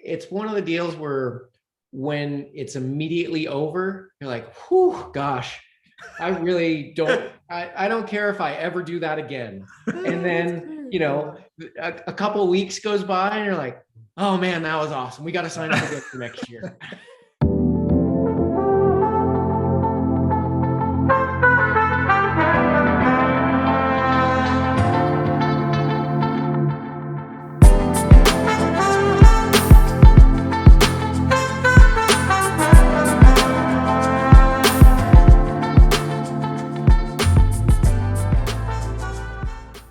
it's one of the deals where when it's immediately over, you're like, whew, gosh, I really don't, I don't care if I ever do that again. And then, a couple of weeks goes by and you're like, oh man, that was awesome. We got to sign up again for next year.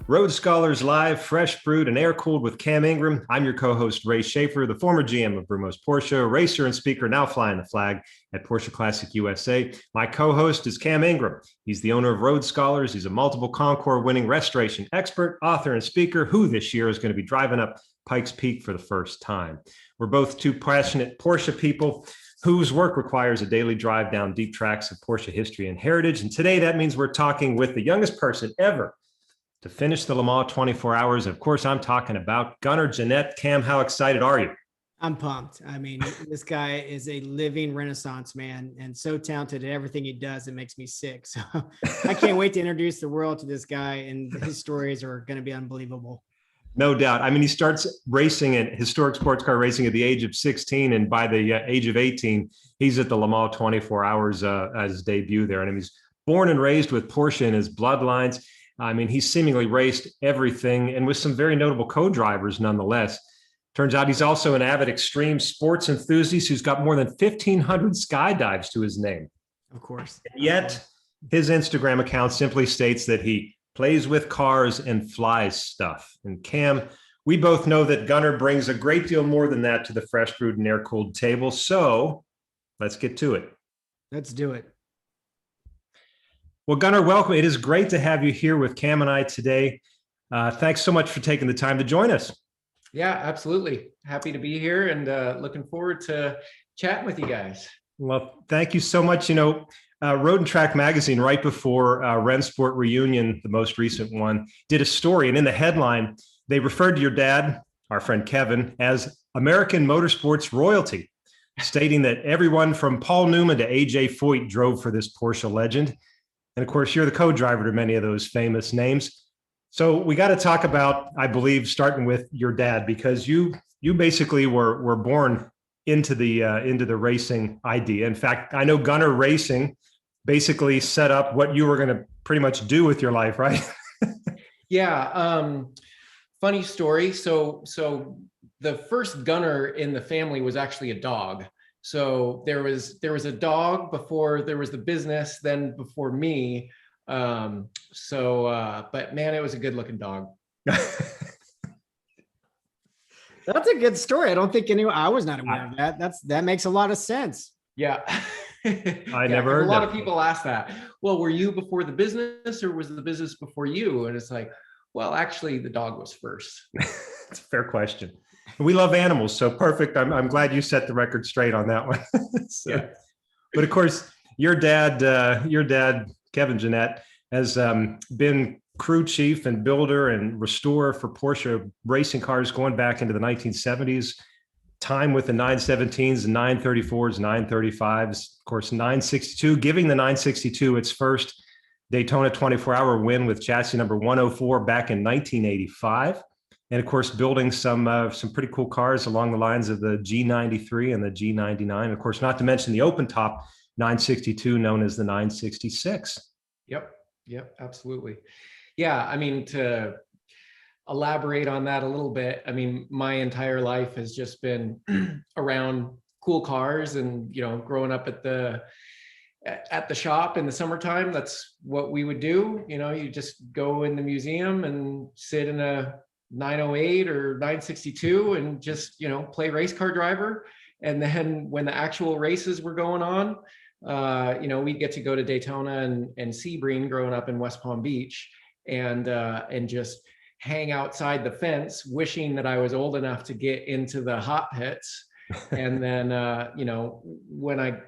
RoadScholars Live, fresh brewed and air cooled with Cam Ingram. I'm your co-host, Ray Shaffer, the former GM of Brumos Porsche, racer and speaker, now flying the flag at Porsche Classic USA. My co-host is Cam Ingram. He's the owner of RoadScholars. He's a multiple Concours winning restoration expert, author, and speaker who this year is going to be driving up Pikes Peak for the first time. We're both two passionate Porsche people whose work requires a daily drive down deep tracks of Porsche history and heritage. And today that means we're talking with the youngest person ever to finish the Le Mans 24 hours. Of course, I'm talking about Gunnar Jeannette. Cam, how excited are you? I'm pumped. I mean, this guy is a living renaissance man and so talented at everything he does. It makes me sick. So I can't wait to introduce the world to this guy, and his stories are going to be unbelievable. No doubt. I mean, he starts racing in historic sports car racing at the age of 16, and by the age of 18, he's at the Le Mans 24 hours as his debut there. And he's born and raised with Porsche in his bloodlines. I mean, he's seemingly raced everything and with some very notable co-drivers nonetheless. Turns out he's also an avid extreme sports enthusiast who's got more than 1,500 skydives to his name. Of course. And yet, his Instagram account simply states that he plays with cars and flies stuff. And Cam, we both know that Gunnar brings a great deal more than that to the fresh brewed and air-cooled table. So let's get to it. Let's do it. Well, Gunnar, welcome. It is great to have you here with Cam and I today. Thanks so much for taking the time to join us. Yeah, absolutely. Happy to be here and looking forward to chatting with you guys. Well, thank you so much. Road and Track Magazine, right before Rennsport Reunion, the most recent one, did a story. And in the headline, they referred to your dad, our friend Kevin, as American motorsports royalty, stating that everyone from Paul Newman to AJ Foyt drove for this Porsche legend. And of course, you're the co-driver to many of those famous names. So we got to talk about, I believe, starting with your dad, because you basically were born into the racing idea. In fact, I know Gunnar Racing basically set up what you were going to pretty much do with your life, right? Yeah. Funny story. So the first Gunnar in the family was actually a dog. So there was a dog before there was the business, then before me. But man, it was a good looking dog. That's a good story. I don't think I was not aware of that. That makes a lot of sense. Yeah. I never heard a lot of people ask that. Well, were you before the business or was the business before you? And it's like, well, actually the dog was first. It's a fair question. We love animals, so perfect. I'm glad you set the record straight on that one. Yeah. But of course, your dad, Kevin Jeannette, has been crew chief and builder and restorer for Porsche racing cars going back into the 1970s. Time with the 917s, 934s, 935s, of course, 962, giving the 962 its first Daytona 24-hour win with chassis number 104 back in 1985. And of course, building some pretty cool cars along the lines of the G93 and the G99. Of course, not to mention the open top 962 known as the 966. Yep, absolutely. Yeah, I mean, to elaborate on that a little bit, I mean, my entire life has just been around cool cars and, growing up at the shop in the summertime. That's what we would do. You just go in the museum and sit in a 908 or 962 and just, play race car driver. And then when the actual races were going on, we'd get to go to Daytona and Sebring growing up in West Palm Beach and just hang outside the fence, wishing that I was old enough to get into the hot pits. And then, when I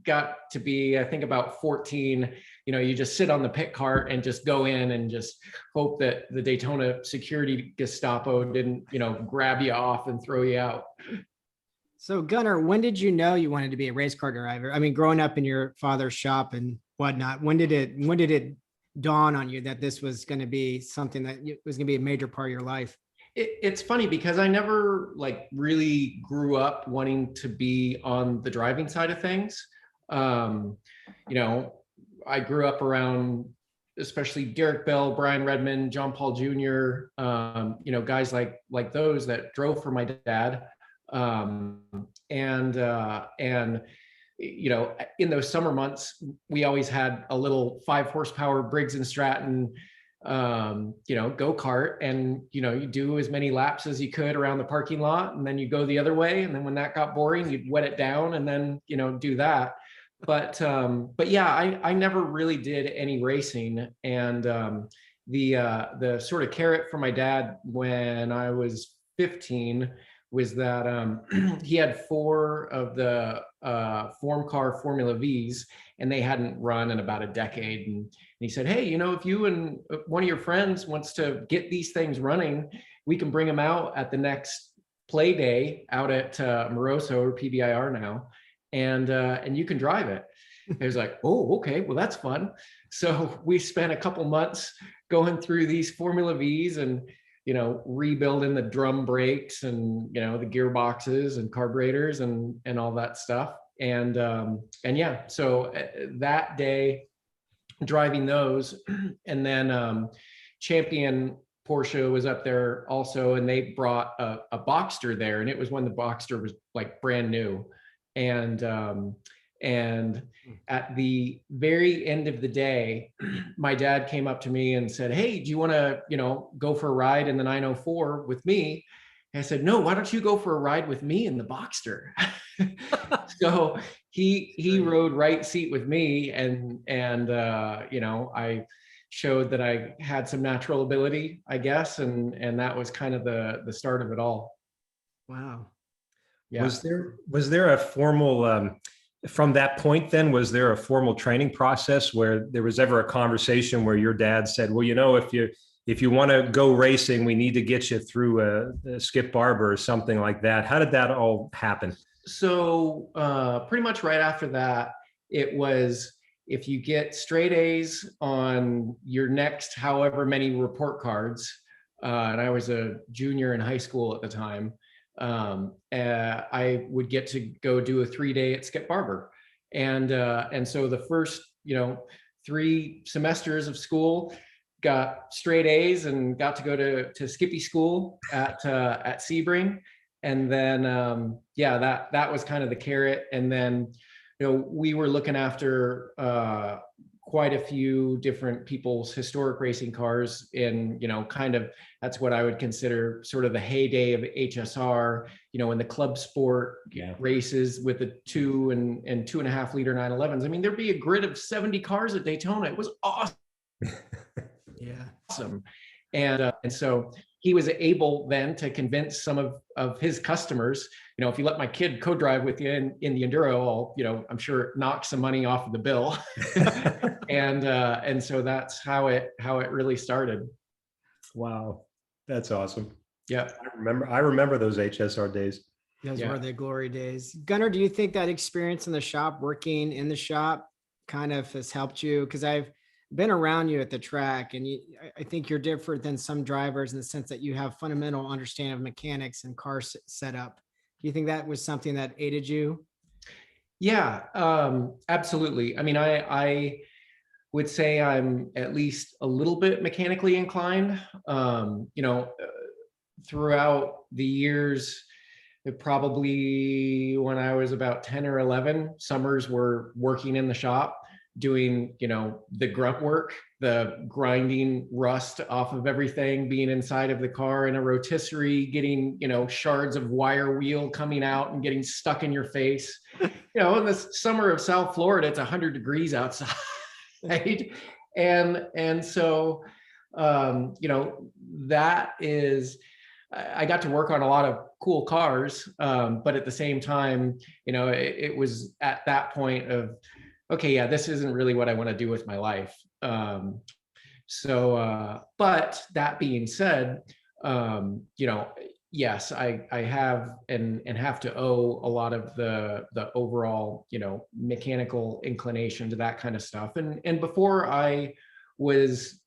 got to be, I think about 14, you just sit on the pit cart and just go in and just hope that the Daytona security Gestapo didn't, grab you off and throw you out. So Gunnar, when did you know you wanted to be a race car driver? I mean, growing up in your father's shop and whatnot, when did it dawn on you that this was going to be something that was going to be a major part of your life? It's funny because I never like really grew up wanting to be on the driving side of things. Um, you know, I grew up around especially Derek Bell, Brian Redmond, John Paul Jr., guys like those that drove for my dad. Um, and in those summer months, we always had a little 5 horsepower Briggs and Stratton go-kart, and you do as many laps as you could around the parking lot, and then you go the other way, and then when that got boring, you'd wet it down and then do that. But yeah, I never really did any racing. And the sort of carrot for my dad when I was 15 was that he had 4 of the form car Formula Vs, and they hadn't run in about a decade. And he said, hey, if you and one of your friends wants to get these things running, we can bring them out at the next play day out at Moroso, or PBIR now, and you can drive it. I was like, oh, okay, well, that's fun. So we spent a couple months going through these Formula Vs and rebuilding the drum brakes and the gearboxes and carburetors and all that stuff. And yeah, so that day driving those, and then Champion Porsche was up there also, and they brought a Boxster there, and it was when the Boxster was like brand new. And at the very end of the day, my dad came up to me and said, hey, do you want to go for a ride in the 904 with me? And I said, no, why don't you go for a ride with me in the Boxster? So he rode right seat with me, and I showed that I had some natural ability, I guess, and that was kind of the start of it all. Wow. Yeah. Was there a formal from that point then, was there a formal training process where there was ever a conversation where your dad said, well, if you want to go racing, we need to get you through a Skip Barber or something like that? How did that all happen? So pretty much right after that, it was, if you get straight A's on your next however many report cards, and I was a junior in high school at the time, I would get to go do a 3-day at Skip Barber. And so the first, 3 semesters of school, got straight A's and got to go to Skippy school at Sebring. And then, that was kind of the carrot. And then, we were looking after quite a few different people's historic racing cars in, kind of, that's what I would consider sort of the heyday of HSR, in the club sport races with the 2 and 2.5 liter 911s. I mean, there'd be a grid of 70 cars at Daytona. It was awesome. Yeah. Awesome. And so he was able then to convince some of his customers, if you let my kid co-drive with you in the Enduro, I'll, I'm sure knock some money off of the bill. And so that's how it really started. Wow. That's awesome. Yeah. I remember those HSR days. Those were the glory days. Gunnar, do you think that experience in the shop, working in the shop, kind of has helped you? Because I've been around you at the track, and I think you're different than some drivers in the sense that you have fundamental understanding of mechanics and car setup. Do you think that was something that aided you? Yeah, absolutely. I mean, I would say I'm at least a little bit mechanically inclined. Throughout the years, probably when I was about 10 or 11, summers were working in the shop, doing, the grunt work, the grinding rust off of everything, being inside of the car in a rotisserie, getting, shards of wire wheel coming out and getting stuck in your face. In the summer of South Florida, it's 100 degrees outside. And so, that is, I got to work on a lot of cool cars. But at the same time, it was at that point of, okay, yeah, this isn't really what I want to do with my life. But that being said, yes, I have and have to owe a lot of the overall, mechanical inclination to that kind of stuff. And before I was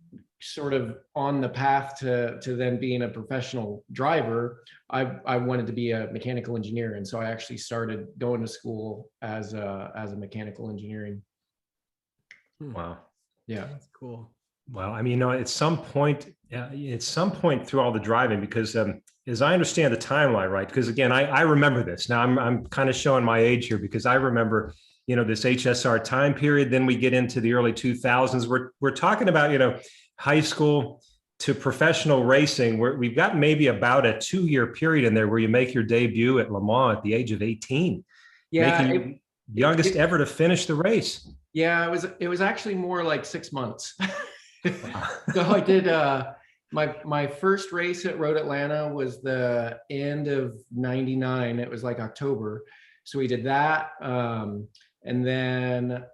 sort of on the path to then being a professional driver, I wanted to be a mechanical engineer. And so I actually started going to school as a mechanical engineering. Wow. Yeah. That's cool. Well, I mean, at some point through all the driving, because as I understand the timeline, right? Because again, I remember this. Now I'm kind of showing my age here because I remember, this HSR time period. Then we get into the early 2000s. We're talking about, high school to professional racing, where we've got maybe about a 2-year period in there where you make your debut at Le Mans at the age of 18, Yeah. making you youngest ever to finish the race. Yeah, it was actually more like 6 months. So I did my first race at Road Atlanta was the end of 99. It was like October. So we did that. And then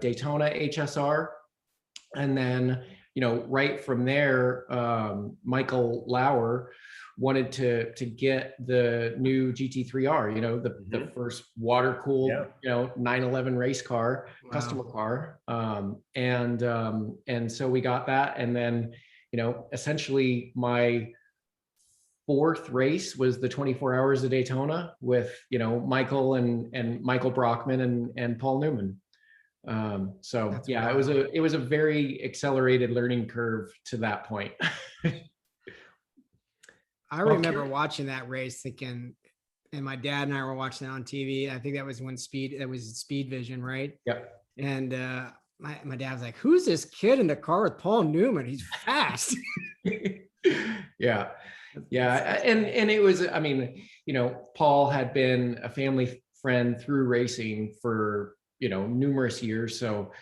Daytona HSR. And then, right from there, Michael Lauer wanted to get the new GT3R, the first water cooled, 911 race car, customer car. And so we got that. And then, essentially my fourth race was the 24 Hours of Daytona with, Michael and Michael Brockman and Paul Newman. So That's yeah, wild. it was a very accelerated learning curve to that point. I remember watching that race thinking, and my dad and I were watching it on TV. I think that was when Speed Vision, right? Yep. And my dad was like, "Who's this kid in the car with Paul Newman? He's fast." Yeah. And it was, I mean, Paul had been a family friend through racing for, numerous years. So,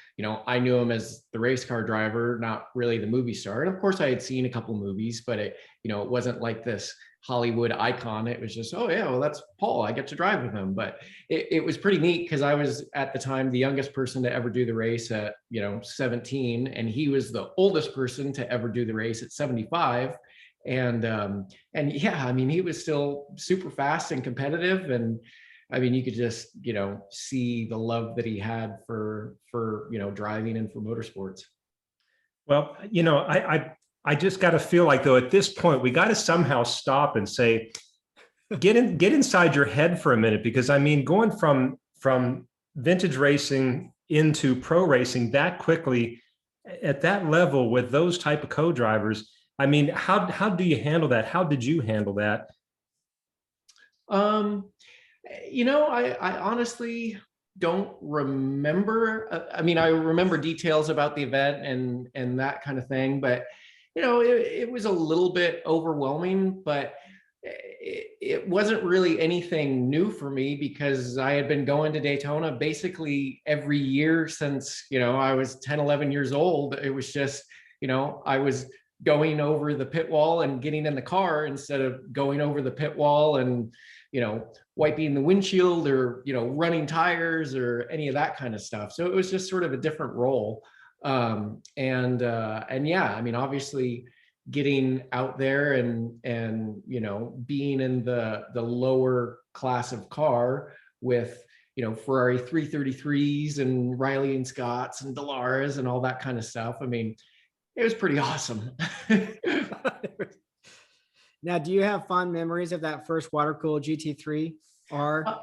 I knew him as the race car driver, not really the movie star. And of course I had seen a couple movies, but it wasn't like this Hollywood icon. It was just, oh yeah, well, that's Paul. I get to drive with him. But it was pretty neat because I was at the time the youngest person to ever do the race at, 17, and he was the oldest person to ever do the race at 75. And yeah, I mean, he was still super fast and competitive. And I mean, you could just, see the love that he had for driving and for motorsports. Well, I just got to feel like, though, at this point, we got to somehow stop and say, get inside your head for a minute, because I mean, going from vintage racing into pro racing that quickly at that level with those type of co-drivers, I mean, how do you handle that? How did you handle that? I honestly don't remember. I mean, I remember details about the event and that kind of thing, but it was a little bit overwhelming, but it wasn't really anything new for me because I had been going to Daytona basically every year since, I was 10, 11 years old. It was just, I was going over the pit wall and getting in the car instead of going over the pit wall and, wiping the windshield or, running tires or any of that kind of stuff. So it was just sort of a different role. And yeah, I mean, obviously getting out there and being in the lower class of car with, Ferrari 333s and Riley and Scotts and Delaras and all that kind of stuff. I mean, it was pretty awesome. Now, do you have fond memories of that first water cooled GT3 R?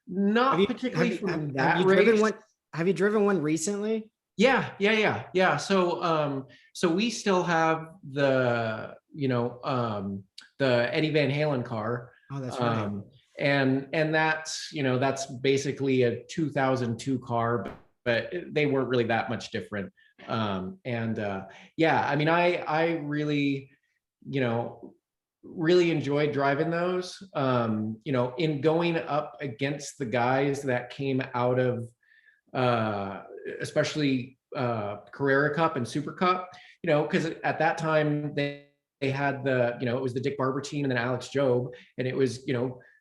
Not particularly from that race. Have you driven one recently? Yeah. So we still have the Eddie Van Halen car. Oh, that's right. And that's basically a 2002 car, but they weren't really that much different. Yeah, I mean, I really, really enjoyed driving those, in going up against the guys that came out of, especially Carrera Cup and Super Cup, because at that time they had it was the Dick Barber team and then Alex Job, and it was,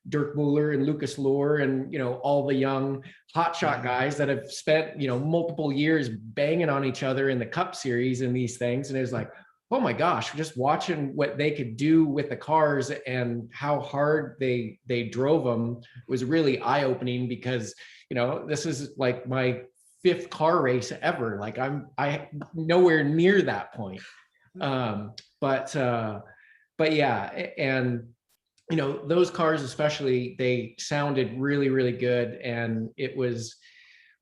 Dirk Mueller and Lucas Lohr and, all the young hotshot guys that have spent, multiple years banging on each other in the Cup series and these things. And it was like, oh my gosh, just watching what they could do with the cars and how hard they drove them was really eye-opening, because, you know, this is like my 5th car race ever. Like I nowhere near that point. But yeah, and you know, those cars especially, they sounded really, really good. And it was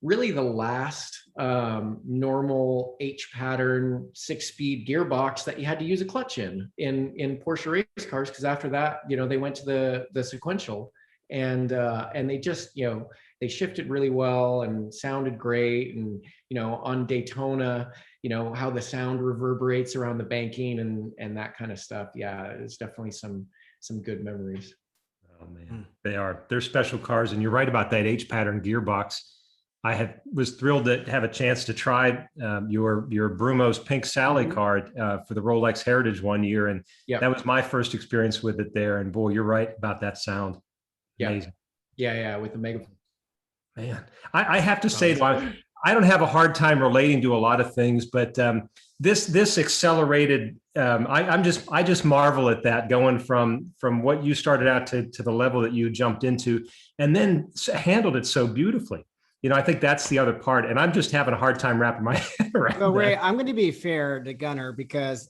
really the last normal H pattern 6-speed gearbox that you had to use a clutch in Porsche race cars, because after that, you know, they went to the sequential, and they just, you know, they shifted really well and sounded great. And, you know, on Daytona, you know, how the sound reverberates around the banking and that kind of stuff. Yeah, it's definitely some good memories. Oh man, they're special cars. And you're right about that H pattern gearbox. Was thrilled to have a chance to try your Brumos Pink Sally car for the Rolex Heritage one year. And that was my first experience with it there. And boy, you're right about that sound. Amazing. Yeah. With the mega. Man, I have to say, I don't have a hard time relating to a lot of things, but this accelerated. I just marvel at that, going from what you started out to the level that you jumped into, and then handled it so beautifully. You know, I think that's the other part, and I'm just having a hard time wrapping my head around. Well, Ray, I'm going to be fair to Gunnar, because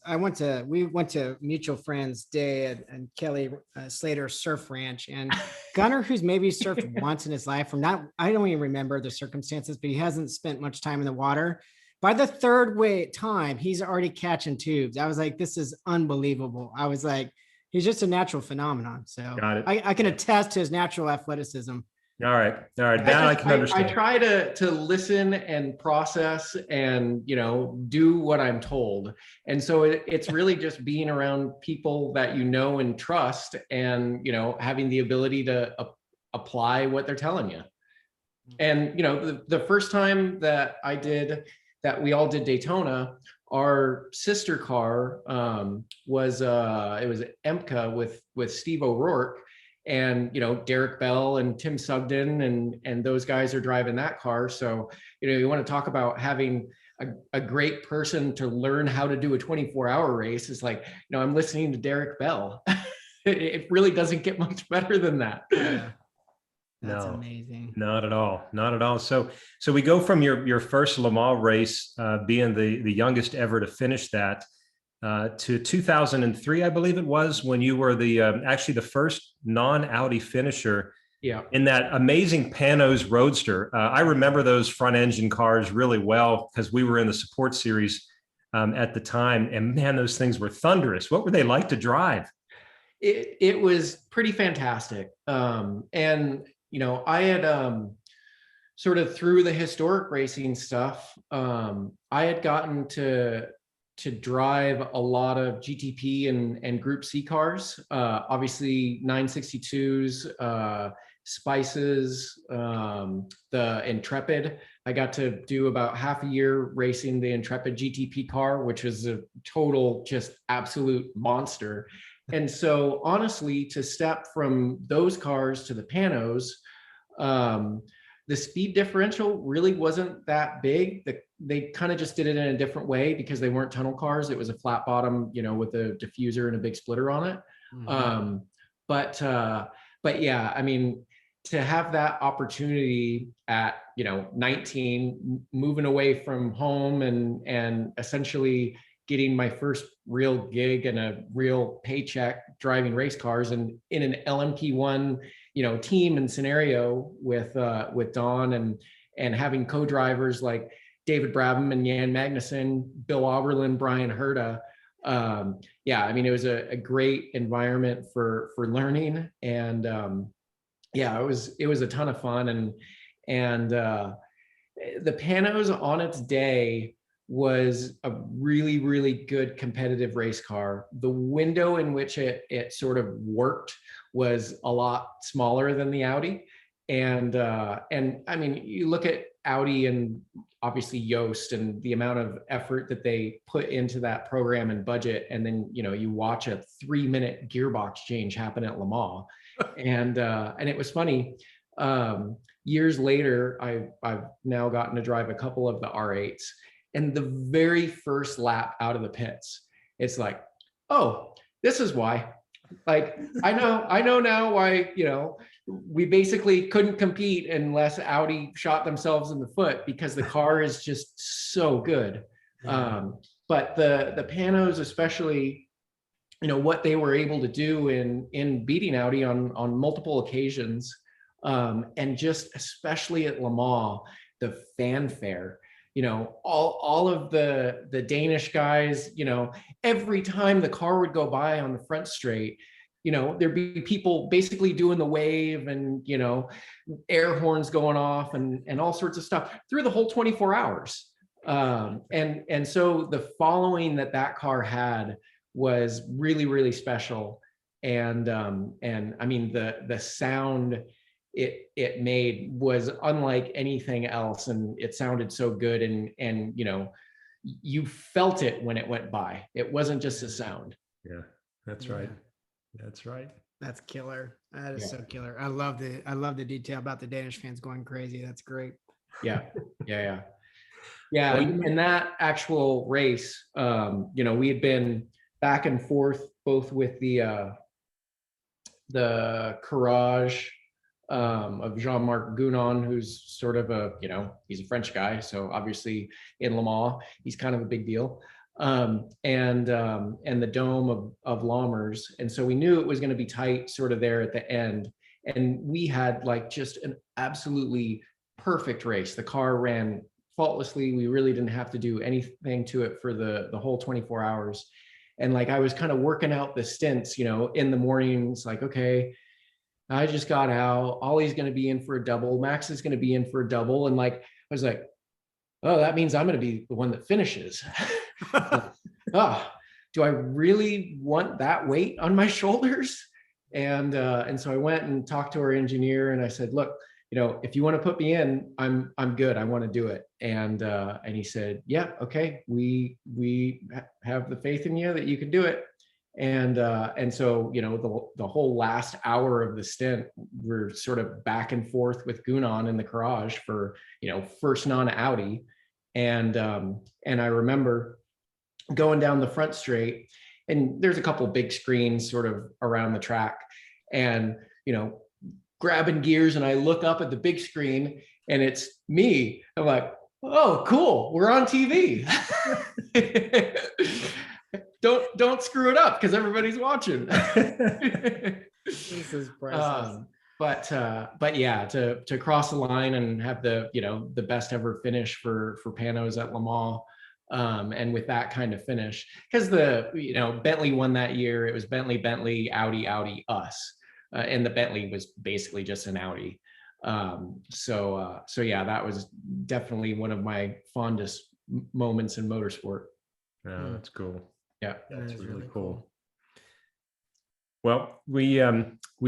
we went to mutual friends day and Kelly Slater Surf Ranch, and Gunnar, who's maybe surfed once in his life, I don't even remember the circumstances, but he hasn't spent much time in the water. By the 3rd time, he's already catching tubes. I was like, this is unbelievable. I was like, he's just a natural phenomenon. So I can attest to his natural athleticism. All right. Now I can understand. I try to listen and process and, you know, do what I'm told. And so it's really just being around people that you know and trust, and, you know, having the ability to apply what they're telling you. And, you know, the first time that we all did Daytona, our sister car was EMCA with Steve O'Rourke. And, you know, Derek Bell and Tim Sugden and those guys are driving that car. So, you know, you want to talk about having a great person to learn how to do a 24-hour race. It's like, you know, I'm listening to Derek Bell. It really doesn't get much better than that. Yeah. That's amazing. Not at all. So we go from your first Le Mans race, being the youngest ever to finish that, to 2003, I believe it was, when you were actually the first non-Audi finisher in that amazing Panoz Roadster. I remember those front engine cars really well, because we were in the support series at the time, and man, those things were thunderous. What were they like to drive? It was pretty fantastic. And, you know, I had sort of through the historic racing stuff, I had gotten to drive a lot of GTP and Group C cars, obviously 962s, Spices, the Intrepid. I got to do about half a year racing the Intrepid GTP car, which is a total, just absolute monster. And so honestly, to step from those cars to the Panoz, the speed differential really wasn't that big. They kind of just did it in a different way, because they weren't tunnel cars. It was a flat bottom, you know, with a diffuser and a big splitter on it. Mm-hmm. But yeah, I mean, to have that opportunity at, you know, 19, moving away from home and essentially getting my first real gig and a real paycheck driving race cars, and in an LMP1, you know, team and scenario with Don, and having co-drivers like David Brabham and Jan Magnussen, Bill Oberlin, Brian Herta. Yeah, I mean, it was a great environment for learning, and yeah, it was a ton of fun. And the Panoz on its day was a really, really good competitive race car. The window in which it sort of worked was a lot smaller than the Audi. And I mean, you look at Audi and obviously Yost and the amount of effort that they put into that program and budget. And then, you know, you watch a 3-minute gearbox change happen at Le Mans. And it was funny. Years later, I've now gotten to drive a couple of the R8s. And the very first lap out of the pits, it's like, oh, this is why. Like, I know now why, we basically couldn't compete unless Audi shot themselves in the foot, because the car is just so good. But the Panoz, especially, what they were able to do in beating Audi on multiple occasions, and just especially at Le Mans, the fanfare, all of the Danish guys, every time the car would go by on the front straight, there'd be people basically doing the wave and, air horns going off and all sorts of stuff through the whole 24 hours. And so the following that car had was really, really special. And I mean, the sound it made was unlike anything else, and it sounded so good, and you felt it when it went by. It wasn't just a sound. Yeah, that's right. That's right. That's killer. That is so killer. I love the detail about the Danish fans going crazy. That's great. Yeah. In that actual race, we had been back and forth both with the Courage of Jean-Marc Gounon, who's sort of he's a French guy, so obviously in Le Mans he's kind of a big deal, and the Dome of Lammers, and so we knew it was going to be tight sort of there at the end, and we had like just an absolutely perfect race. The car ran faultlessly. We really didn't have to do anything to it for the whole 24 hours. And like, I was kind of working out the stints, in the mornings, like, okay, I just got out. Ollie's going to be in for a double. Max is going to be in for a double. And like, I was like, oh, that means I'm going to be the one that finishes. Do I really want that weight on my shoulders? And so I went and talked to our engineer, and I said, look, if you want to put me in, I'm good. I want to do it. And he said, yeah, okay, we have the faith in you that you can do it. And so, the whole last hour of the stint, we're sort of back and forth with Gounon in the garage for, first non-Audi. And I remember going down the front straight, and there's a couple of big screens sort of around the track, and, grabbing gears, and I look up at the big screen and it's me. I'm like, oh, cool, we're on TV. Don't screw it up because everybody's watching. This is priceless. But yeah, to cross the line and have the best ever finish for Panoz at Le Mans, and with that kind of finish, because Bentley won that year. It was Bentley, Audi, us. And the Bentley was basically just an Audi. So yeah, that was definitely one of my fondest moments in motorsport. Oh, that's cool. Yeah, that's really cool. Well, we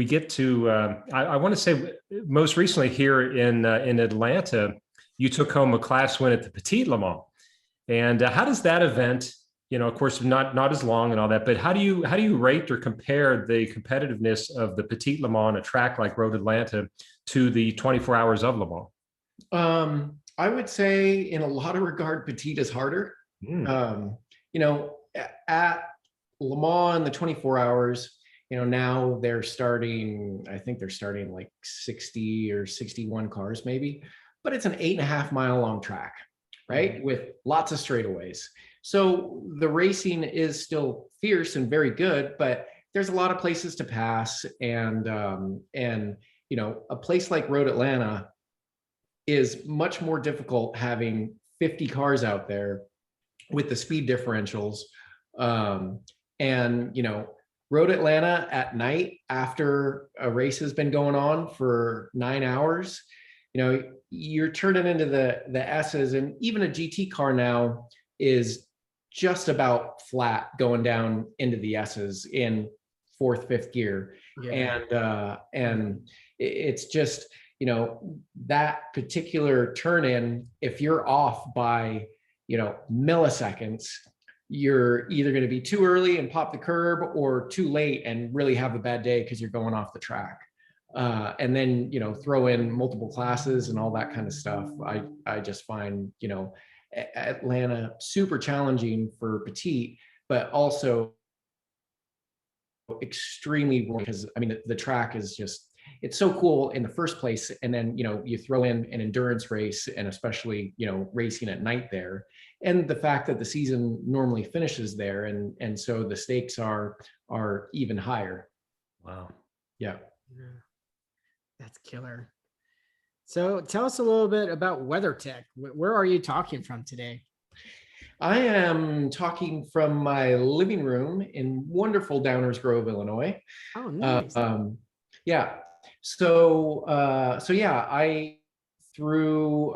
get to, I want to say most recently here in Atlanta, you took home a class win at the Petit Le Mans. And how does that event, of course, not as long and all that, but how do you rate or compare the competitiveness of the Petit Le Mans on a track like Road Atlanta to the 24 hours of Le Mans? I would say in a lot of regard, Petit is harder. At Le Mans in the 24 hours, now I think they're starting like 60 or 61 cars maybe, but it's an 8.5 mile long track, right? With lots of straightaways. So the racing is still fierce and very good, but there's a lot of places to pass. And a place like Road Atlanta is much more difficult, having 50 cars out there with the speed differentials. Road Atlanta at night after a race has been going on for 9 hours, you're turning into the S's, and even a GT car now is just about flat going down into the S's in 4th, 5th gear. Yeah. And it's just, that particular turn in, if you're off by, milliseconds, you're either going to be too early and pop the curb, or too late and really have a bad day because you're going off the track. And then, throw in multiple classes and all that kind of stuff. I just find, Atlanta super challenging for Petit, but also extremely boring because I mean the track is just, it's so cool in the first place, and then you throw in an endurance race, and especially racing at night there, and the fact that the season normally finishes there, and so the stakes are even higher. Wow. Yeah. That's killer. So tell us a little bit about WeatherTech. Where are you talking from today? I am talking from my living room in wonderful Downers Grove, Illinois. Oh, nice. Yeah. So yeah, I through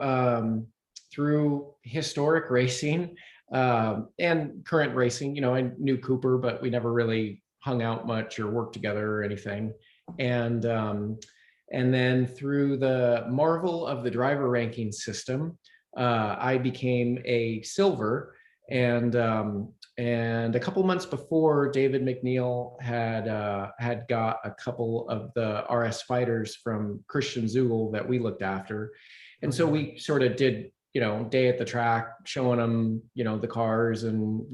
historic racing and current racing, I knew Cooper, but we never really hung out much or worked together or anything. And then through the marvel of the driver ranking system, I became a silver. And a couple months before, David McNeil had got a couple of the RS Spiders from Christian Zugel that we looked after. And so we sort of did, day at the track, showing them, the cars and,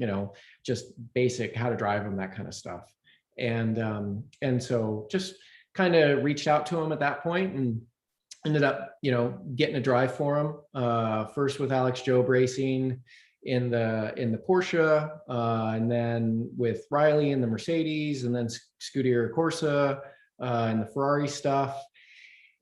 just basic how to drive them, that kind of stuff. And so just kind of reached out to him at that point and ended up, getting a drive for him, first with Alex Job Racing in the Porsche, and then with Riley in the Mercedes, and then Scuderia Corsa and the Ferrari stuff.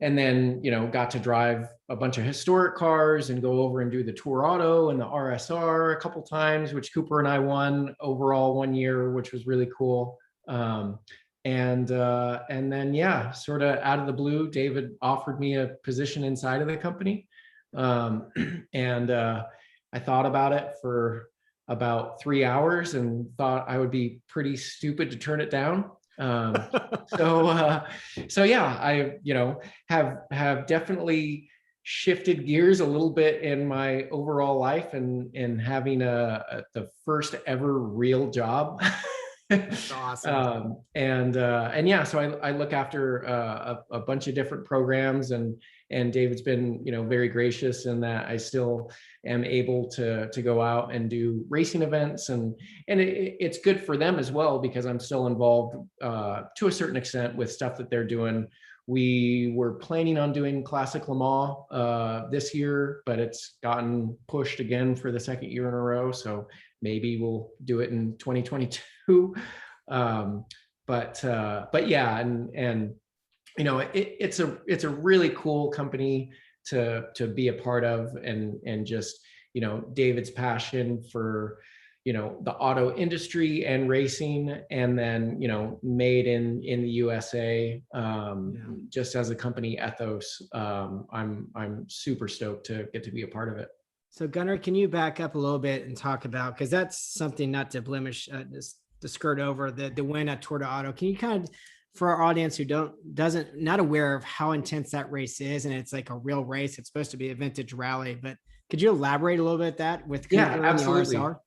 And then, got to drive a bunch of historic cars and go over and do the Tour Auto and the RSR a couple times, which Cooper and I won overall one year, which was really cool. And then, yeah, sort of out of the blue, David offered me a position inside of the company. And I thought about it for about 3 hours and thought I would be pretty stupid to turn it down. So yeah, I, have definitely shifted gears a little bit in my overall life and having the first ever real job. That's awesome. And yeah, so I look after a bunch of different programs, and David's been, very gracious in that I still am able to go out and do racing events, and it's good for them as well, because I'm still involved to a certain extent with stuff that they're doing. We were planning on doing Classic Le Mans this year, but it's gotten pushed again for the second year in a row. So maybe we'll do it in 2022. But yeah, and it's a really cool company to be a part of, and just David's passion for the auto industry and racing, and then made in the USA, just as a company ethos. I'm super stoked to get to be a part of it. So Gunnar, can you back up a little bit and talk about, because that's something not to blemish, to skirt over the win at Tour de Auto. Can you kind of, for our audience who not aware of how intense that race is, and it's like a real race, it's supposed to be a vintage rally, but could you elaborate a little bit that with Cooper and the RSR?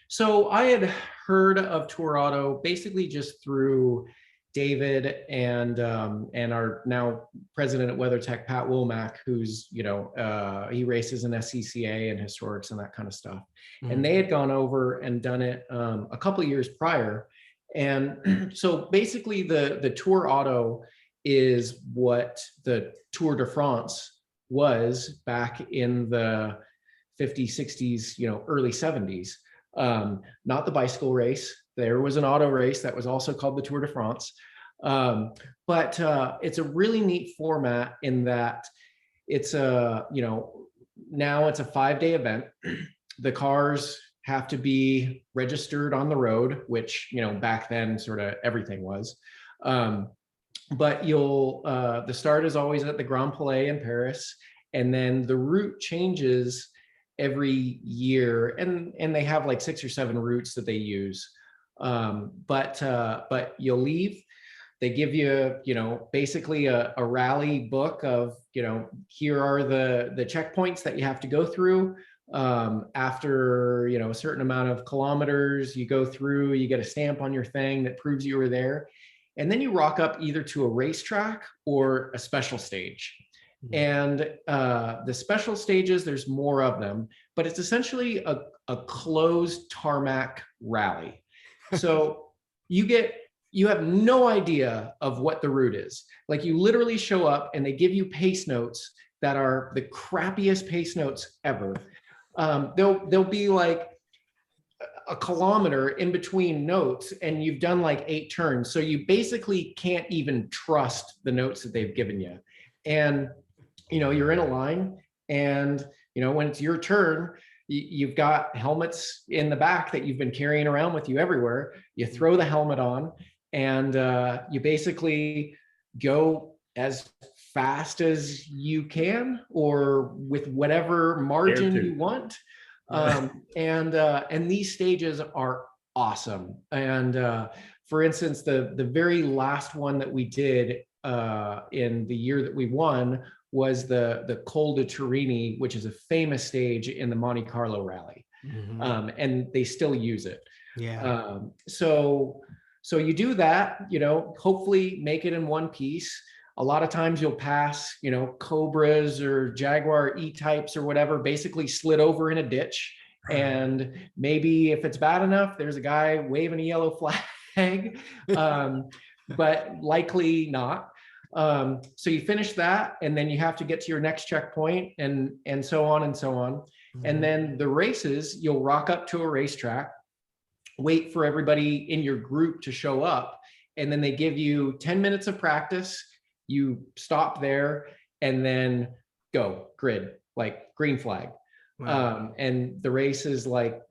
So I had heard of Tour Auto basically just through David and our now president at WeatherTech, Pat Womack, who's he races in SCCA and historics and that kind of stuff. Mm-hmm. And they had gone over and done it a couple of years prior. And so basically the Tour Auto is what the Tour de France was back in the 50s, 60s, early 70s. Not the bicycle race. There was an auto race that was also called the Tour de France. But it's a really neat format in that it's now it's a 5-day event. The cars have to be registered on the road, which, back then sort of everything was. But the start is always at the Grand Palais in Paris. And then the route changes every year, and they have like 6 or 7 routes that they use. But you'll leave. They give you, basically a rally book of, here are the checkpoints that you have to go through. After, a certain amount of kilometers you go through, you get a stamp on your thing that proves you were there. And then you rock up either to a racetrack or a special stage. And the special stages, there's more of them, but it's essentially a closed tarmac rally. So you have no idea of what the route is. Like, you literally show up and they give you pace notes that are the crappiest pace notes ever. They'll be like a kilometer in between notes, and you've done like 8 turns. So you basically can't even trust the notes that they've given you. And, you're in a line, and, when it's your turn, you've got helmets in the back that you've been carrying around with you everywhere. You throw the helmet on, and you basically go as fast as you can, or with whatever margin you want. And these stages are awesome. And for instance, the very last one that we did in the year that we won was the Col de Turini, which is a famous stage in the Monte Carlo Rally. And they still use it. Yeah. So you do that, hopefully make it in one piece. A lot of times you'll pass, Cobras or Jaguar E-types or whatever, basically slid over in a ditch. And maybe if it's bad enough, there's a guy waving a yellow flag, but likely not. So you finish that, and then you have to get to your next checkpoint, and so on and so on. And then the races, you'll rock up to a racetrack, wait for everybody in your group to show up, and then they give you 10 minutes of practice. You stop there, and then go grid, like green flag. Wow. And the race is like,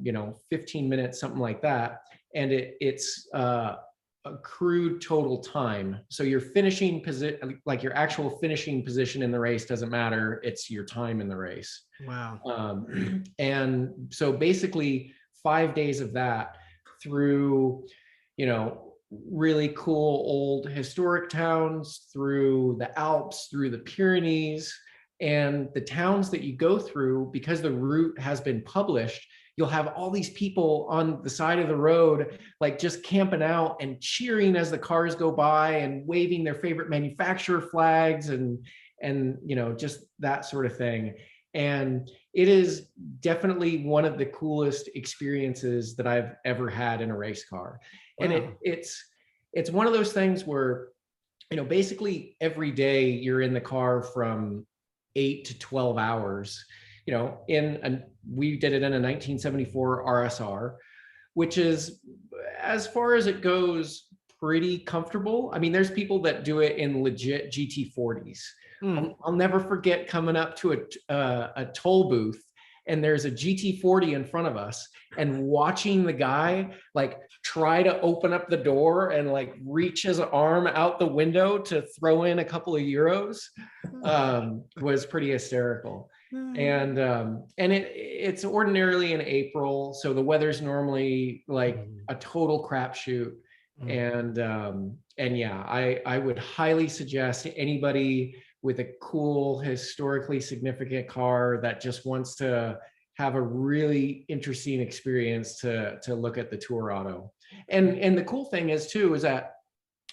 15 minutes, something like that. And it's accrued total time. So your finishing position, like your actual finishing position in the race doesn't matter. It's your time in the race. Wow. And so basically 5 days of that through, really cool old historic towns, through the Alps, through the Pyrenees, and the towns that you go through, because the route has been published, you'll have all these people on the side of the road, like just camping out and cheering as the cars go by and waving their favorite manufacturer flags and just that sort of thing. And it is definitely one of the coolest experiences that I've ever had in a race car. Wow. And it's one of those things where, basically every day you're in the car from 8 to 12 hours, we did it in a 1974 RSR, which is, as far as it goes, pretty comfortable. I mean, there's people that do it in legit GT40s. I'll never forget coming up to a toll booth, and there's a GT40 in front of us, and watching the guy like try to open up the door and like reach his arm out the window to throw in a couple of euros was pretty hysterical. And it's ordinarily in April, so the weather's normally like a total crapshoot. And yeah, I would highly suggest anybody with a cool, historically significant car that just wants to have a really interesting experience to look at the Tour Auto. And the cool thing is too, is that,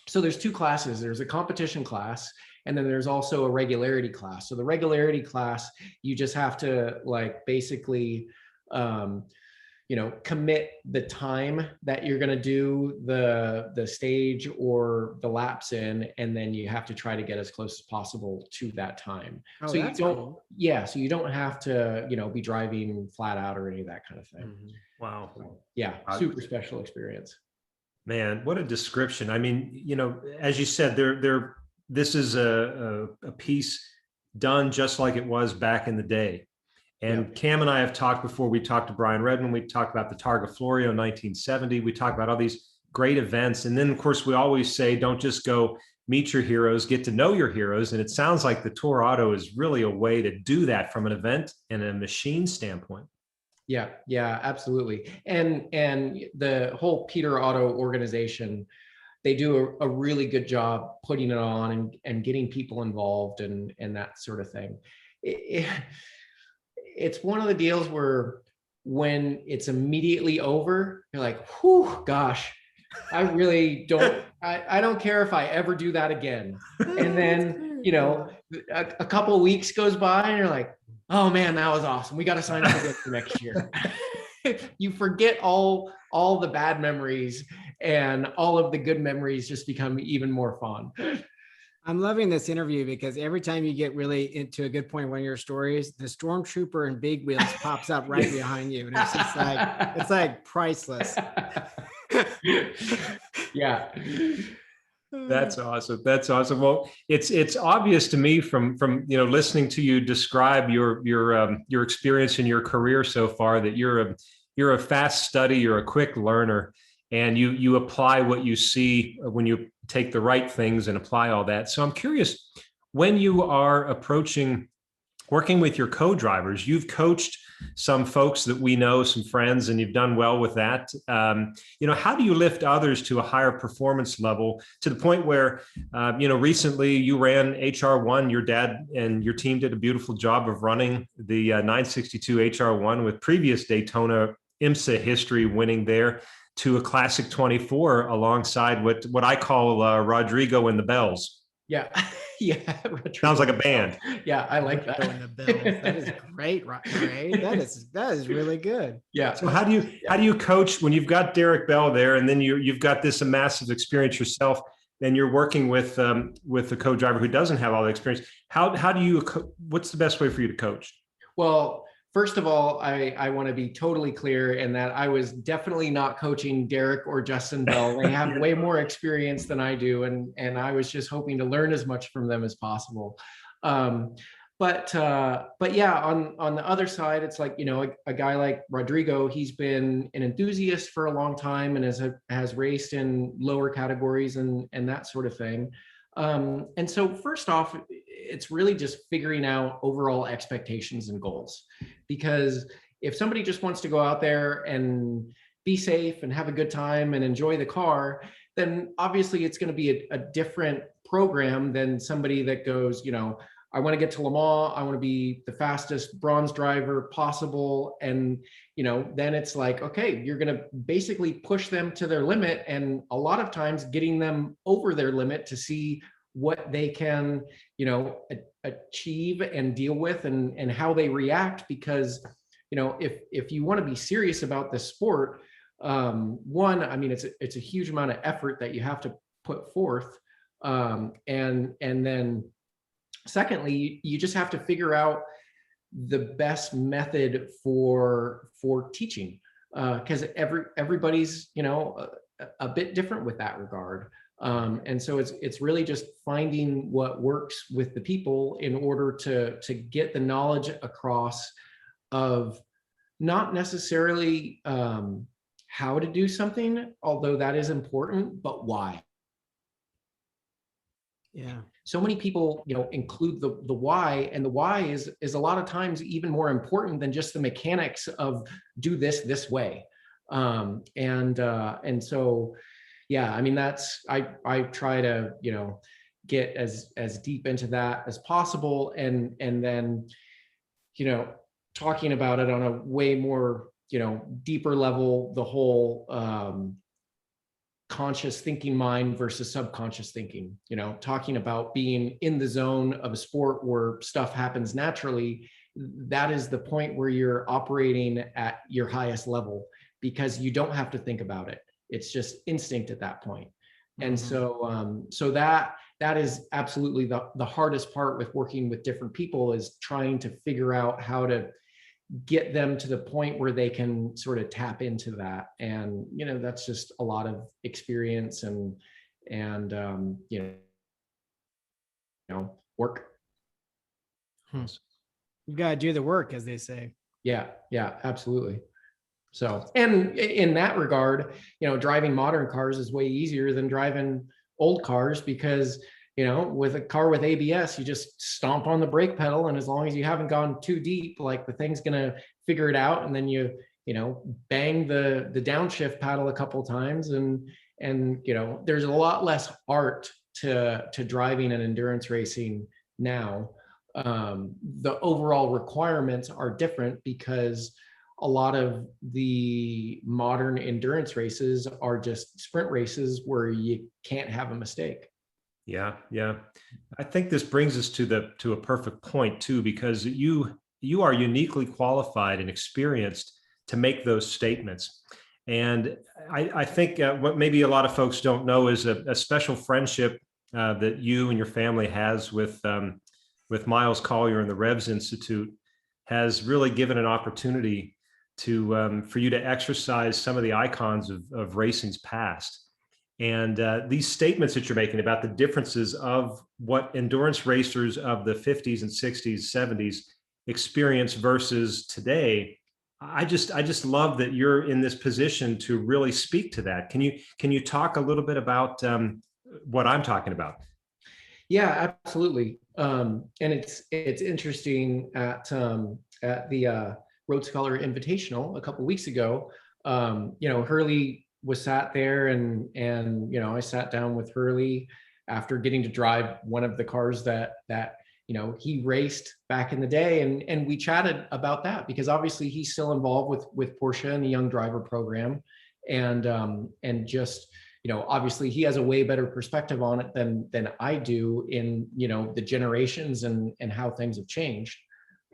so there's 2 classes. There's a competition class, and then there's also a regularity class. So the regularity class, you just have to like basically, commit the time that you're going to do the stage or the laps in, and then you have to try to get as close as possible to that time. Oh, so you don't, cool. Yeah, so you don't have to, be driving flat out or any of that kind of thing. Wow. So, yeah, super special experience. Man, what a description. I mean, as you said, this is a piece done just like it was back in the day. And Cam and I have talked before. We talked to Brian Redmond. We talked about the Targa Florio 1970. We talked about all these great events. And then, of course, we always say, don't just go meet your heroes, get to know your heroes. And it sounds like the Tour Auto is really a way to do that from an event and a machine standpoint. Yeah, absolutely. And the whole Peter Auto organization, they do a really good job putting it on and getting people involved and that sort of thing. It's one of the deals where when it's immediately over, you're like, whew, gosh, I really don't, I don't care if I ever do that again. And then you know, a couple of weeks goes by and you're like, oh man, that was awesome. We got to sign up again for next year. You forget all the bad memories, and all of the good memories just become even more fun. I'm loving this interview because every time you get really into a good point in one of your stories, the stormtrooper and big wheels pops up right behind you. And it's just like, it's like priceless. Yeah. That's awesome. That's awesome. Well, it's obvious to me from listening to you describe your experience in your career so far that you're a fast study, you're a quick learner, and you apply what you see when you take the right things and apply all that. So I'm curious, when you are working with your co-drivers, you've coached some folks that we know, some friends, and you've done well with that. How do you lift others to a higher performance level to the point where, recently you ran HR1, your dad and your team did a beautiful job of running the 962 HR1 with previous Daytona IMSA history winning there to a classic 24 alongside what I call Rodrigo and the Bells. Yeah. Yeah. Sounds like a band. Yeah. I like that. And the Bells. That is great, Ray. That is really good. Yeah. So how do you coach when you've got Derek Bell there, and then you've got this massive experience yourself, and you're working with a co-driver who doesn't have all the experience? What's the best way for you to coach? Well, first of all, I want to be totally clear in that I was definitely not coaching Derek or Justin Bell. They have way more experience than I do, and I was just hoping to learn as much from them as possible. But yeah, on the other side, it's like, a guy like Rodrigo, he's been an enthusiast for a long time and has raced in lower categories and that sort of thing. And so first off, it's really just figuring out overall expectations and goals, because if somebody just wants to go out there and be safe and have a good time and enjoy the car, then obviously it's going to be a different program than somebody that goes, I want to get to Le Mans. I want to be the fastest bronze driver possible. And, then it's like, okay, you're going to basically push them to their limit. And a lot of times getting them over their limit to see what they can, achieve and deal with and how they react. Because, if you want to be serious about this sport, one, I mean, it's a huge amount of effort that you have to put forth. And then secondly, you just have to figure out the best method for teaching, because everybody's a bit different with that regard, and so it's really just finding what works with the people in order to get the knowledge across of not necessarily how to do something, although that is important, but why. Yeah. So many people, include the why, and the why is a lot of times even more important than just the mechanics of do this way. And so, yeah, I mean, I try to, get as deep into that as possible. And then, talking about it on a way more, deeper level, the whole, conscious thinking mind versus subconscious thinking, talking about being in the zone of a sport where stuff happens naturally. That is the point where you're operating at your highest level, because you don't have to think about it. It's just instinct at that point. And so that is absolutely the hardest part with working with different people, is trying to figure out how to get them to the point where they can sort of tap into that. And, that's just a lot of experience and work. You got to do the work, as they say. Yeah, absolutely. So, and in that regard, driving modern cars is way easier than driving old cars, because with a car with ABS, you just stomp on the brake pedal, and as long as you haven't gone too deep, like, the thing's gonna figure it out, and then you bang the downshift paddle a couple times, and there's a lot less art to driving and endurance racing now. The overall requirements are different, because a lot of the modern endurance races are just sprint races where you can't have a mistake. Yeah, yeah. I think this brings us to a perfect point too, because you are uniquely qualified and experienced to make those statements. And I think what maybe a lot of folks don't know is a special friendship that you and your family has with Miles Collier and the Revs Institute has really given an opportunity to for you to exercise some of the icons of racing's past. And these statements that you're making about the differences of what endurance racers of the 50s and 60s, 70s experience versus today, I just love that you're in this position to really speak to that. Can you talk a little bit about what I'm talking about? Yeah, absolutely. And it's interesting at the Road Scholar Invitational a couple weeks ago. Hurley was sat there, and I sat down with Hurley after getting to drive one of the cars that he raced back in the day, and we chatted about that, because obviously he's still involved with Porsche and the Young Driver program, and just obviously he has a way better perspective on it than I do in the generations and how things have changed.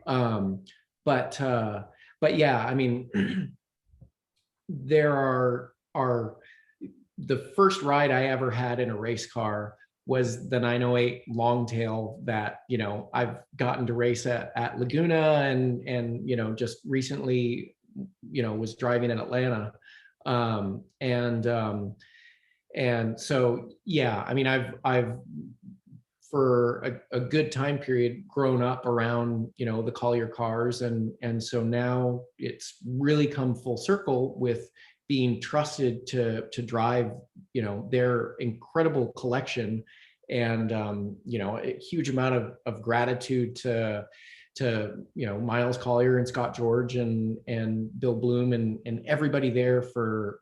But yeah, I mean, there are the first ride I ever had in a race car was the 908 Longtail that I've gotten to race at Laguna, and just recently was driving in Atlanta, and so yeah, I mean, I've for a good time period grown up around the Collier cars, and so now it's really come full circle with being trusted to drive their incredible collection, and a huge amount of gratitude to Miles Collier and Scott George and Bill Bloom and everybody there for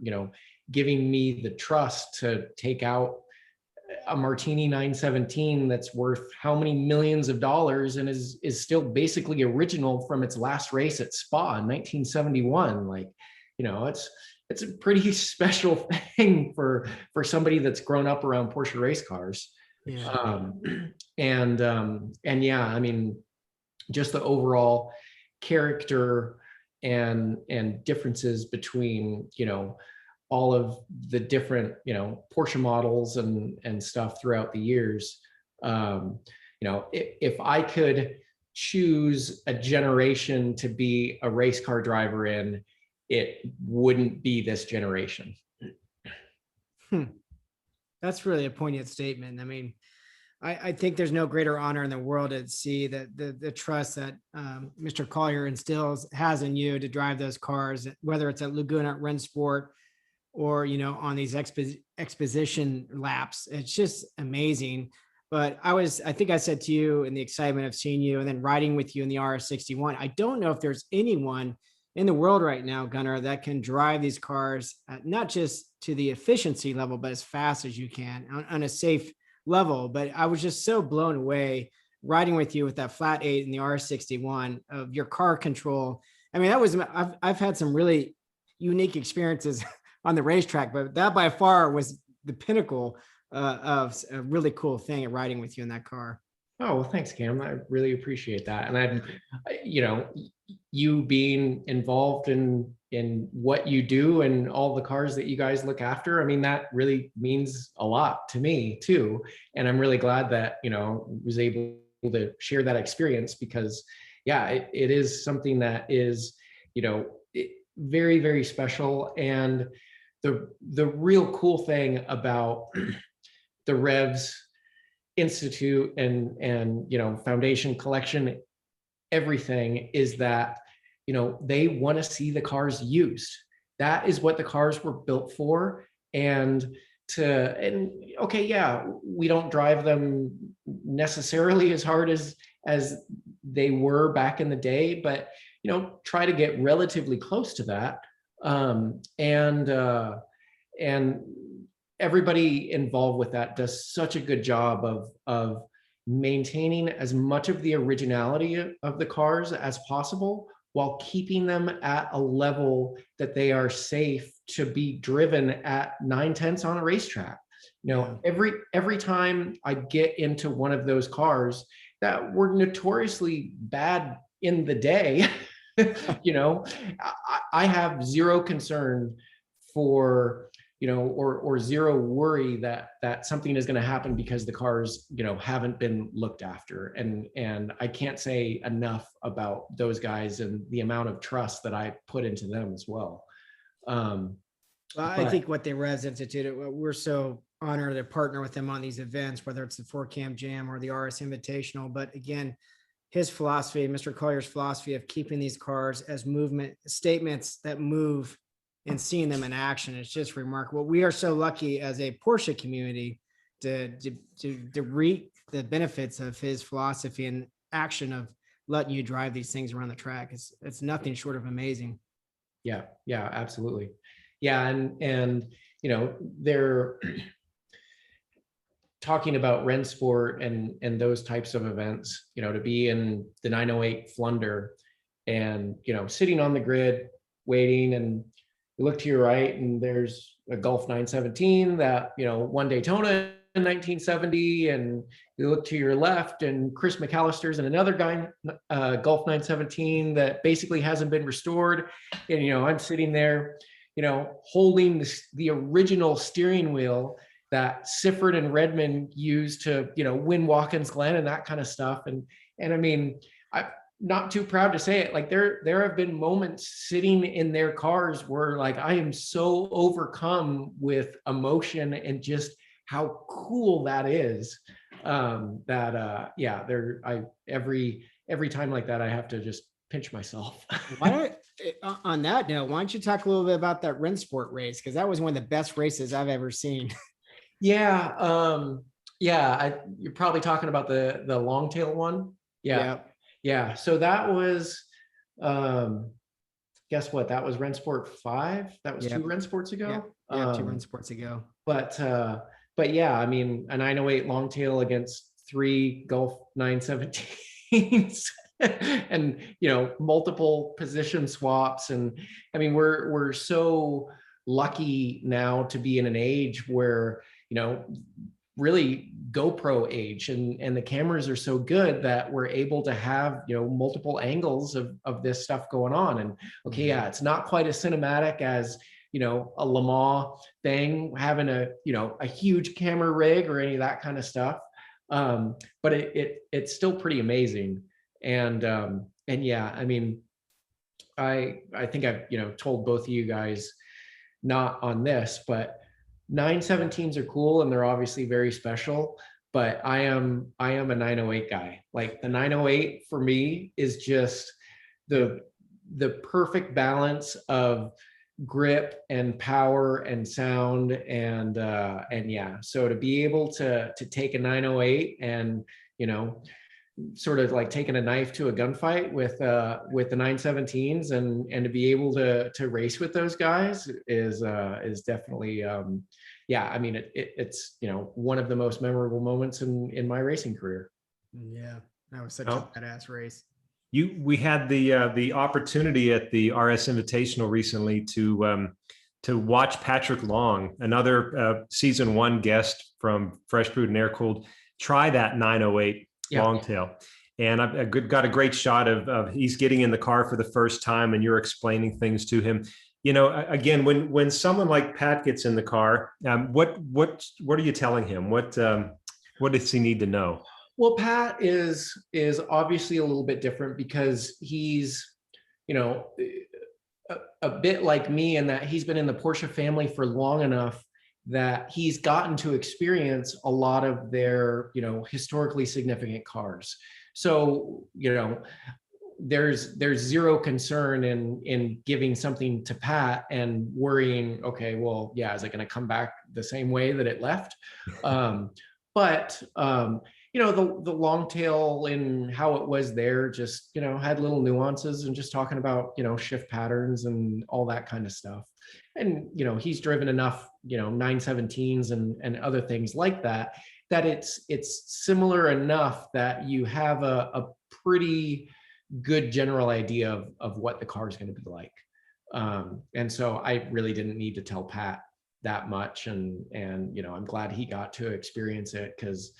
giving me the trust to take out a Martini 917 that's worth how many millions of dollars and is still basically original from its last race at Spa in 1971. Like, it's a pretty special thing for somebody that's grown up around Porsche race cars. Yeah. And yeah, I mean, just the overall character and differences between all of the different Porsche models and stuff throughout the years. If I could choose a generation to be a race car driver in, it wouldn't be this generation. That's really a poignant statement. I mean, I think there's no greater honor in the world to see that the trust that Mr. Collier has in you to drive those cars, whether it's at Laguna, at Rennsport, or on these exposition laps. It's just amazing. But I think I said to you, in the excitement of seeing you and then riding with you in the RS61, I don't know if there's anyone in the world right now, Gunnar, that can drive these cars not just to the efficiency level, but as fast as you can on a safe level. But I was just so blown away riding with you with that flat 8 in the RS61 of your car control. I mean, I've had some really unique experiences on the racetrack, but that by far was the pinnacle of a really cool thing at riding with you in that car. Oh, well, thanks, Cam. I really appreciate that. And you being involved in what you do and all the cars that you guys look after, I mean, that really means a lot to me too. And I'm really glad that, was able to share that experience, because yeah, it is something that is, very, very special. And the real cool thing about the Revs Institute and foundation collection, everything, is that they want to see the cars used. That is what the cars were built for. And okay, yeah, we don't drive them necessarily as hard as they were back in the day, but try to get relatively close to that. And everybody involved with that does such a good job of maintaining as much of the originality of the cars as possible, while keeping them at a level that they are safe to be driven at 9/10 on a racetrack. You know, every time I get into one of those cars that were notoriously bad in the day, you know, I have zero concern for, you know, or zero worry that something is going to happen because the cars, you know, haven't been looked after. And I can't say enough about those guys and the amount of trust that I put into them as well. I think what they Revs instituted, we're so honored to partner with them on these events, whether it's the 4Cam Jam or the RS Invitational. But again, his philosophy, Mr. Collier's philosophy of keeping these cars as movement statements that move and seeing them in action, it's just remarkable. We are so lucky as a Porsche community to reap the benefits of his philosophy and action of letting you drive these things around the track. It's nothing short of amazing. Yeah, absolutely. Yeah, and you know, they're talking about Rennsport and those types of events, you know, to be in the 908 Flunder and, you know, sitting on the grid waiting, and you look to your right and there's a Gulf 917 that, you know, won Daytona in 1970, and you look to your left and Chris McAllister's and another guy, Gulf 917 that basically hasn't been restored. And, you know, I'm sitting there, you know, holding the original steering wheel that Sifford and Redmond used to, you know, win Watkins Glen and that kind of stuff. And I mean, I'm not too proud to say it. Like there have been moments sitting in their cars where like, I am so overcome with emotion and just how cool that is. Every time like that, I have to just pinch myself. On that note, why don't you talk a little bit about that Rennsport race? Because that was one of the best races I've ever seen. Yeah. You're probably talking about the long tail one. Yeah. So that was, guess what? That was Rennsport 5. That was 2 Rennsports ago. 2 Rennsports ago. But yeah, I mean, a 908 long tail against 3 Gulf 917s. And, you know, multiple position swaps. And I mean, we're so lucky now to be in an age where, you know, really GoPro age, and the cameras are so good that we're able to have, you know, multiple angles of this stuff going on. And okay, yeah, it's not quite as cinematic as, you know, a Le Mans thing, having a, you know, a huge camera rig or any of that kind of stuff. But it's still pretty amazing. And yeah, I mean, I think I've, you know, told both of you guys, not on this, but 917s are cool and they're obviously very special, but I am a 908 guy. Like the 908 for me is just the perfect balance of grip and power and sound and yeah. So to be able to take a 908 and, you know, sort of like taking a knife to a gunfight with the 917s and to be able to race with those guys is definitely yeah, I mean it's, you know, one of the most memorable moments in my racing career. Yeah, that was such a badass race. We had the opportunity at the RS Invitational recently to watch Patrick Long, another season 1 guest from Fresh Brewed and Air Cooled, try that 908 long tail. And I've got a great shot of he's getting in the car for the first time and you're explaining things to him. You know, again, when someone like Pat gets in the car, what are you telling him? What does he need to know? Well, Pat is obviously a little bit different because he's, you know, a bit like me in that he's been in the Porsche family for long enough that he's gotten to experience a lot of their, you know, historically significant cars. So, you know, there's zero concern in giving something to Pat and worrying, okay, well, yeah, is it going to come back the same way that it left? But you know, the long tail in how it was there just, you know, had little nuances and just talking about, you know, shift patterns and all that kind of stuff. And, you know, he's driven enough, you know, 917s and other things like that, that it's similar enough that you have a pretty good general idea of what the car is going to be like. And so I really didn't need to tell Pat that much. And, you know, I'm glad he got to experience it, because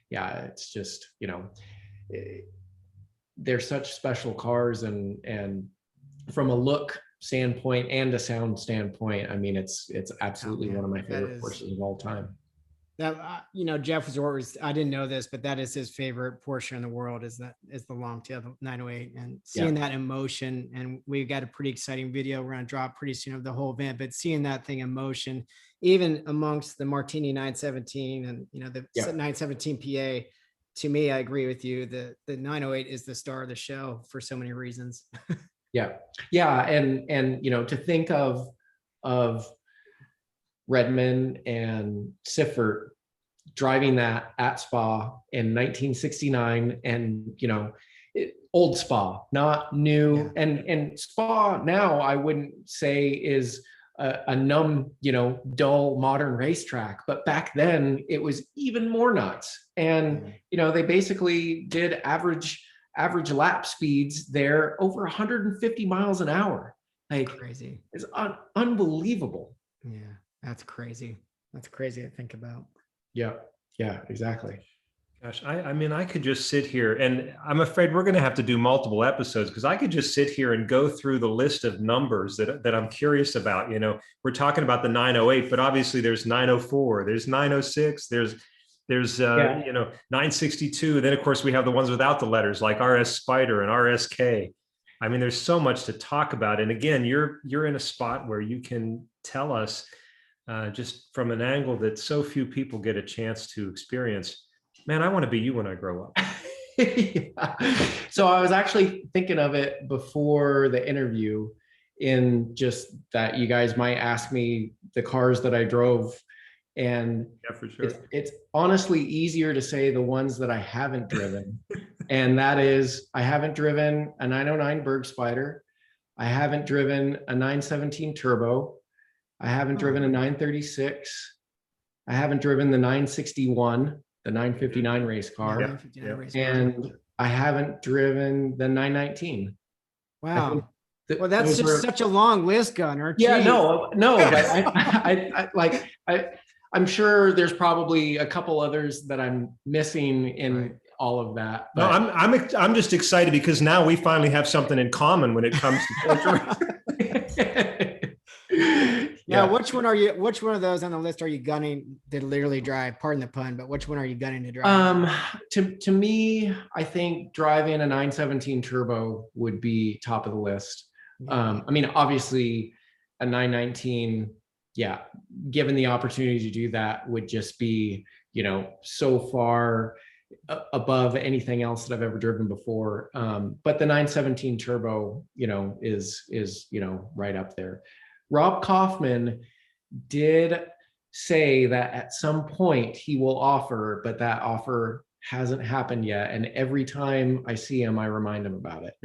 yeah, it's just, you know, they're such special cars, and from a look standpoint and a sound standpoint, I mean, it's absolutely one of my favorite Porsches of all time. That you know, Jeff was, I didn't know this, but that is his favorite Porsche in the world, is the long tail, the 908, and seeing that emotion. And we've got a pretty exciting video we're going to drop pretty soon of the whole event, but seeing that thing in motion, even amongst the Martini 917 and, you know, the 917 PA, to me, I agree with you. The 908 is the star of the show for so many reasons. Yeah. And, you know, to think of Redman and Siffert driving that at Spa in 1969, and, you know, old Spa, not new. And Spa now, I wouldn't say is a numb, you know, dull modern racetrack, but back then it was even more nuts. And, you know, they basically did average lap speeds there over 150 miles an hour. Like, crazy. It's unbelievable. Yeah, that's crazy. That's crazy to think about. Yeah, exactly. Gosh, I mean, I could just sit here, and I'm afraid we're going to have to do multiple episodes, because I could just sit here and go through the list of numbers that I'm curious about. You know, we're talking about the 908, but obviously there's 904, there's 906, there's you know, 962. Then of course we have the ones without the letters, like RS Spider and RSK. I mean, there's so much to talk about. And again, you're in a spot where you can tell us just from an angle that so few people get a chance to experience. Man, I want to be you when I grow up. So I was actually thinking of it before the interview, in just that you guys might ask me the cars that I drove. And for sure, it's honestly easier to say the ones that I haven't driven. And that is, I haven't driven a 909 Berg Spider. I haven't driven a 917 Turbo. I haven't driven a 936. I haven't driven the 961, the 959 race car. And I haven't driven the 919. Wow. Well, that's just such a long list, Gunnar. Yeah, no, but I'm sure there's probably a couple others that I'm missing in all of that. But. No, I'm just excited because now we finally have something in common when it comes to Now, which one of those on the list are you gunning to literally drive? Pardon the pun, but which one are you gunning to drive? To me, I think driving a 917 Turbo would be top of the list. I mean, obviously a 919, given the opportunity to do that, would just be, you know, so far above anything else that I've ever driven before. But the 917 Turbo, you know, is, you know, right up there. Rob Kaufman did say that at some point he will offer, but that offer hasn't happened yet. And every time I see him, I remind him about it.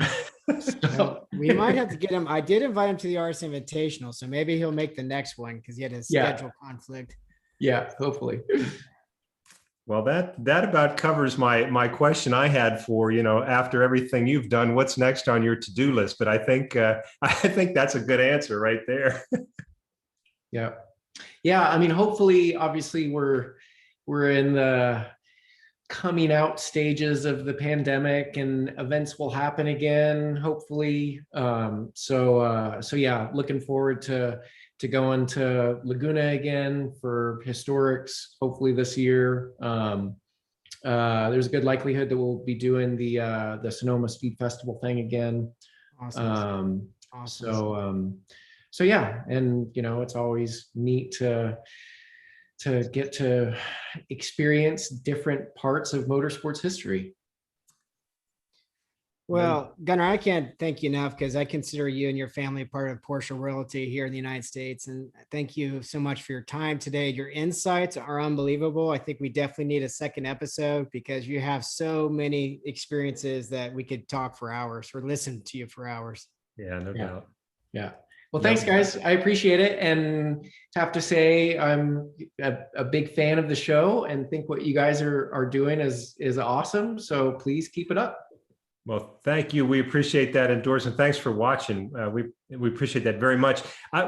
So we might have to get him. I did invite him to the RS Invitational, so maybe he'll make the next one because he had a schedule conflict. Yeah, hopefully. Well, that about covers my question I had for, you know, after everything you've done, what's next on your to-do list? But I think that's a good answer right there. Yeah. I mean, hopefully, obviously, we're in the coming out stages of the pandemic, and events will happen again, hopefully. So yeah, looking forward to going to Laguna again for historics, hopefully this year. There's a good likelihood that we'll be doing the Sonoma Speed Festival thing again. Awesome. So yeah, and you know, it's always neat to get to experience different parts of motorsports history. Well, Gunnar, I can't thank you enough, because I consider you and your family part of Porsche royalty here in the United States. And thank you so much for your time today. Your insights are unbelievable. I think we definitely need a second episode, because you have so many experiences that we could talk for hours or listen to you for hours. Yeah, no doubt. Yeah. Well, thanks, guys. I appreciate it. And have to say, I'm a big fan of the show and think what you guys are doing is awesome. So please keep it up. Well, thank you. We appreciate that endorsement. Thanks for watching. We appreciate that very much.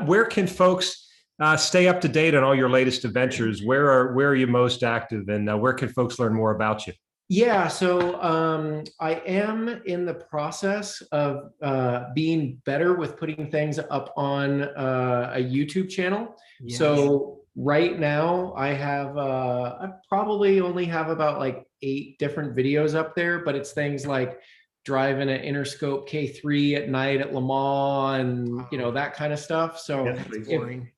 Where can folks Stay up to date on all your latest adventures. Where are you most active, and where can folks learn more about you? Yeah, so I am in the process of being better with putting things up on a YouTube channel. Yes. So right now I probably only have about like 8 different videos up there, but it's things like driving an Interscope K3 at night at Le Mans and that kind of stuff. So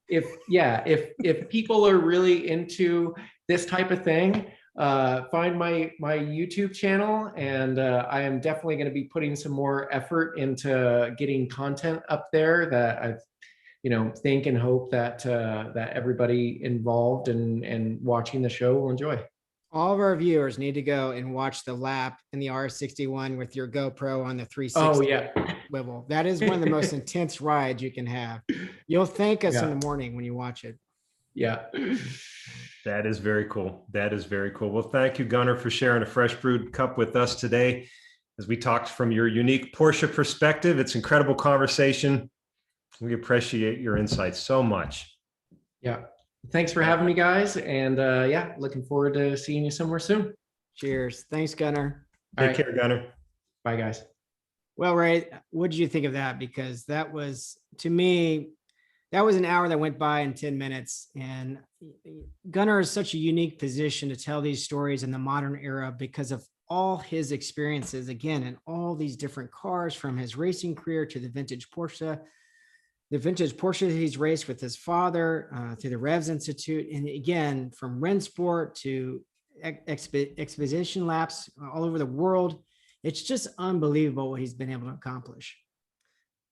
if people are really into this type of thing, find my YouTube channel, and I am definitely going to be putting some more effort into getting content up there that I think and hope that that everybody involved and watching the show will enjoy. All of our viewers need to go and watch the lap in the R61 with your GoPro on the 360 Oh yeah, swivel. That is one of the most intense rides you can have. You'll thank us in the morning when you watch it. Yeah. That is very cool. That is very cool. Well, thank you, Gunnar, for sharing a fresh brewed cup with us today as we talked from your unique Porsche perspective. It's an incredible conversation. We appreciate your insights so much. Yeah. Thanks for having me, guys. And yeah, looking forward to seeing you somewhere soon. Cheers. Thanks, Gunnar. Take care, Gunnar. Bye, guys. Well, Ray, what did you think of that? Because that was, to me, that was an hour that went by in 10 minutes. And Gunnar is such a unique position to tell these stories in the modern era because of all his experiences, again, in all these different cars, from his racing career to the vintage Porsche he's raced with his father, through the Revs Institute. And again, from Rennsport to exposition laps all over the world. It's just unbelievable what he's been able to accomplish.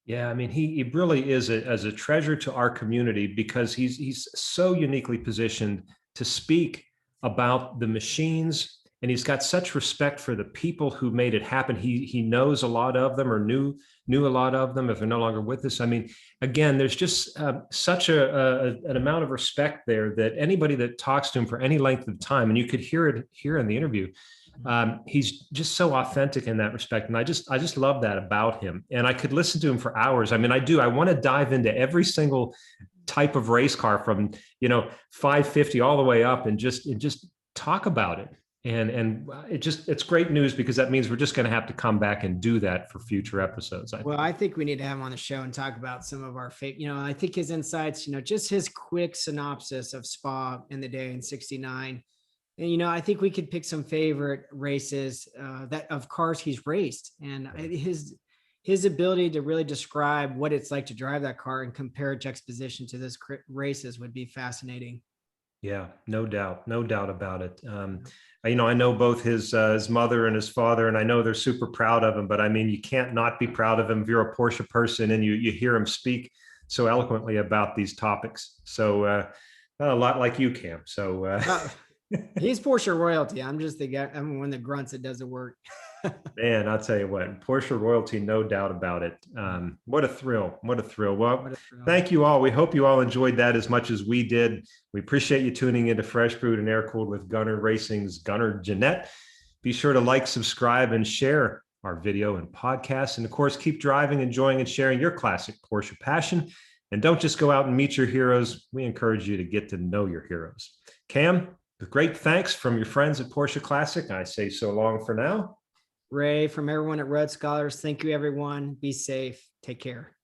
Yeah, I mean, he really is as a treasure to our community because he's so uniquely positioned to speak about the machines, and he's got such respect for the people who made it happen. He knows a lot of them, or knew a lot of them if they're no longer with us. I mean, again, there's just such an amount of respect there that anybody that talks to him for any length of time, and you could hear it here in the interview, he's just so authentic in that respect. And I just love that about him. And I could listen to him for hours. I mean, I want to dive into every single type of race car from, 550 all the way up and just talk about it. And it's great news because that means we're just going to have to come back and do that for future episodes. I think we need to have him on the show and talk about some of our I think his insights, just his quick synopsis of Spa in the day in '69. And, I think we could pick some favorite races that of cars he's raced, and his ability to really describe what it's like to drive that car and compare juxtaposition to this races would be fascinating. Yeah, no doubt about it. I know both his mother and his father, and I know they're super proud of him, but I mean, you can't not be proud of him if you're a Porsche person and you hear him speak so eloquently about these topics. So a lot like you, Cam. So he's Porsche royalty. I'm just the guy. I'm one of the grunts that does the work. Man, I'll tell you what, Porsche royalty, no doubt about it. What a thrill. Well, thank you all. We hope you all enjoyed that as much as we did. We appreciate you tuning into Fresh Brewed and Air Cooled with Gunnar Racing's Gunnar Jeannette. Be sure to like, subscribe, and share our video and podcast. And of course, keep driving, enjoying, and sharing your classic Porsche passion. And don't just go out and meet your heroes. We encourage you to get to know your heroes. Cam, with great thanks from your friends at Porsche Classic, I say so long for now. Ray, from everyone at RoadScholars, thank you, everyone. Be safe. Take care.